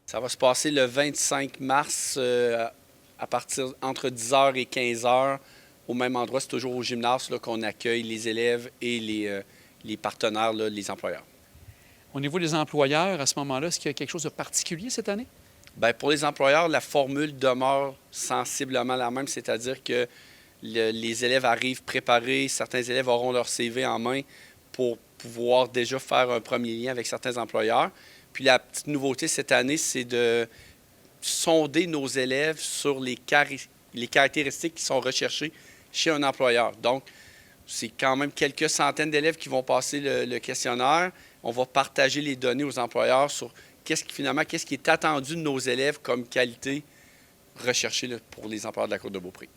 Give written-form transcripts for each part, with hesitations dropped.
Ça va se passer le 25 mars à partir entre 10h et 15h au même endroit. C'est toujours au gymnase là, qu'on accueille les élèves et les partenaires, là, les employeurs. Au niveau des employeurs, à ce moment-là, est-ce qu'il y a quelque chose de particulier cette année? Bien, pour les employeurs, la formule demeure sensiblement la même, c'est-à-dire que les élèves arrivent préparés, certains élèves auront leur CV en main pour pouvoir déjà faire un premier lien avec certains employeurs. Puis la petite nouveauté cette année, c'est de sonder nos élèves sur les caractéristiques qui sont recherchées chez un employeur. Donc, c'est quand même quelques centaines d'élèves qui vont passer le questionnaire. On va partager les données aux employeurs sur qu'est-ce qui est attendu de nos élèves comme qualité recherchée là, pour les employeurs de la Côte-de-Beaupré.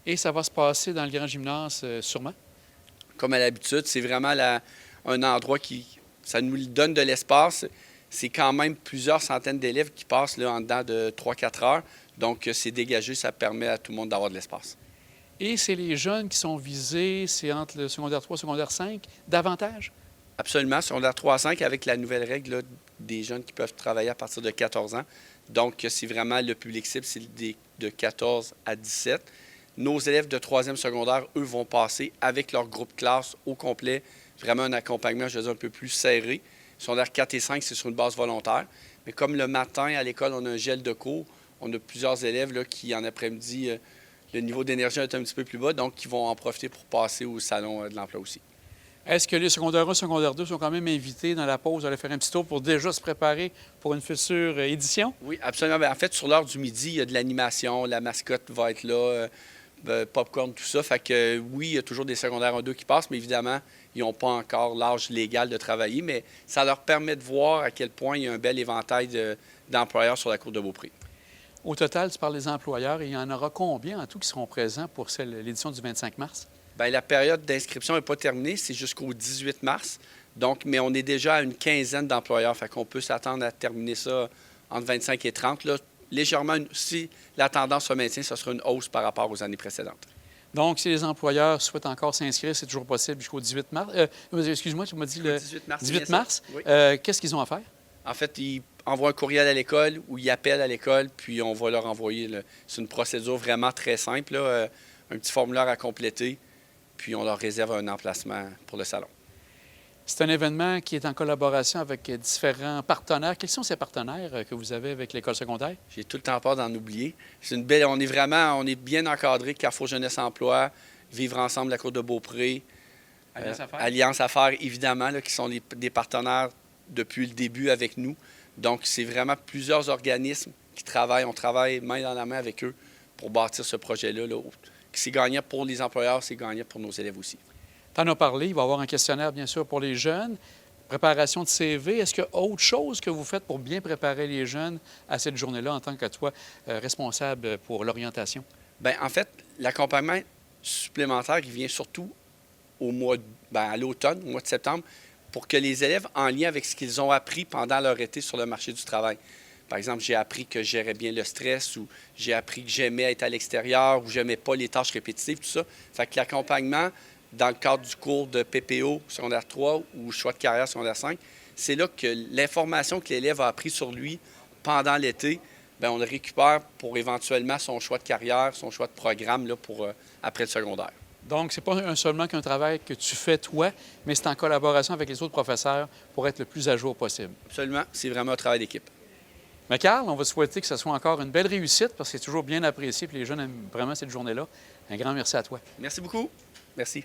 Et ça va se passer dans le grand gymnase, sûrement? Comme à l'habitude, c'est vraiment un endroit ça nous donne de l'espace. C'est quand même plusieurs centaines d'élèves qui passent là, en dedans de 3-4 heures. Donc, c'est dégagé, ça permet à tout le monde d'avoir de l'espace. Et c'est les jeunes qui sont visés, c'est entre le secondaire 3 et le secondaire 5, davantage? Absolument, secondaire 3 à 5 avec la nouvelle règle là, des jeunes qui peuvent travailler à partir de 14 ans. Donc, c'est vraiment le public cible, c'est de 14 à 17. Nos élèves de 3e secondaire, eux, vont passer avec leur groupe classe au complet. Vraiment un accompagnement, je veux dire, un peu plus serré. Secondaire 4 et 5, c'est sur une base volontaire. Mais comme le matin, à l'école, on a un gel de cours, on a plusieurs élèves là, qui, en après-midi, le niveau d'énergie est un petit peu plus bas, donc qui vont en profiter pour passer au salon de l'emploi aussi. Est-ce que les secondaires 1, secondaire 2 sont quand même invités dans la pause à aller faire un petit tour pour déjà se préparer pour une future édition? Oui, absolument. Bien, en fait, sur l'heure du midi, il y a de l'animation, la mascotte va être là, popcorn, tout ça. Fait que oui, il y a toujours des secondaires 1-2 qui passent, mais évidemment, ils n'ont pas encore l'âge légal de travailler, mais ça leur permet de voir à quel point il y a un bel éventail d'employeurs sur la Côte-de-Beaupré. Au total, tu parles des employeurs et il y en aura combien en tout qui seront présents pour l'édition du 25 mars? Bien, la période d'inscription n'est pas terminée, c'est jusqu'au 18 mars. Donc, mais on est déjà à une quinzaine d'employeurs, fait qu'on peut s'attendre à terminer ça entre 25 et 30. Là, légèrement, si la tendance se maintient, ce sera une hausse par rapport aux années précédentes. Donc, si les employeurs souhaitent encore s'inscrire, c'est toujours possible jusqu'au 18 mars. Excuse-moi, tu m'as dit le 18 mars. Oui. Qu'est-ce qu'ils ont à faire? En fait, ils envoient un courriel à l'école ou ils appellent à l'école, puis on va leur envoyer. C'est une procédure vraiment très simple, là, un petit formulaire à compléter, puis on leur réserve un emplacement pour le salon. C'est un événement qui est en collaboration avec différents partenaires. Quels sont ces partenaires que vous avez avec l'école secondaire? J'ai tout le temps peur d'en oublier. On est bien encadré, Carrefour Jeunesse Emploi, Vivre ensemble la Côte-de-Beaupré, Alliance Affaires, évidemment, là, qui sont des partenaires depuis le début avec nous. Donc, c'est vraiment plusieurs organismes qui travaillent. On travaille main dans la main avec eux pour bâtir ce projet-là. Là. C'est gagnant pour les employeurs, c'est gagnant pour nos élèves aussi. Tu en as parlé, il va y avoir un questionnaire, bien sûr, pour les jeunes. Préparation de CV. Est-ce qu'il y a autre chose que vous faites pour bien préparer les jeunes à cette journée-là en tant que toi, responsable pour l'orientation? Bien, en fait, l'accompagnement supplémentaire, il vient surtout à l'automne, au mois de septembre, pour que les élèves, en lien avec ce qu'ils ont appris pendant leur été sur le marché du travail. Par exemple, j'ai appris que je gérais bien le stress ou j'ai appris que j'aimais être à l'extérieur ou j'aimais pas les tâches répétitives, tout ça. Fait que l'accompagnement, dans le cadre du cours de PPO secondaire 3 ou choix de carrière secondaire 5, c'est là que l'information que l'élève a appris sur lui pendant l'été, bien, on le récupère pour éventuellement son choix de carrière, son choix de programme là, pour après le secondaire. Donc, ce n'est pas seulement qu'un travail que tu fais toi, mais c'est en collaboration avec les autres professeurs pour être le plus à jour possible. Absolument, c'est vraiment un travail d'équipe. Mais Carl, on va souhaiter que ce soit encore une belle réussite parce que c'est toujours bien apprécié et les jeunes aiment vraiment cette journée-là. Un grand merci à toi. Merci beaucoup. Merci.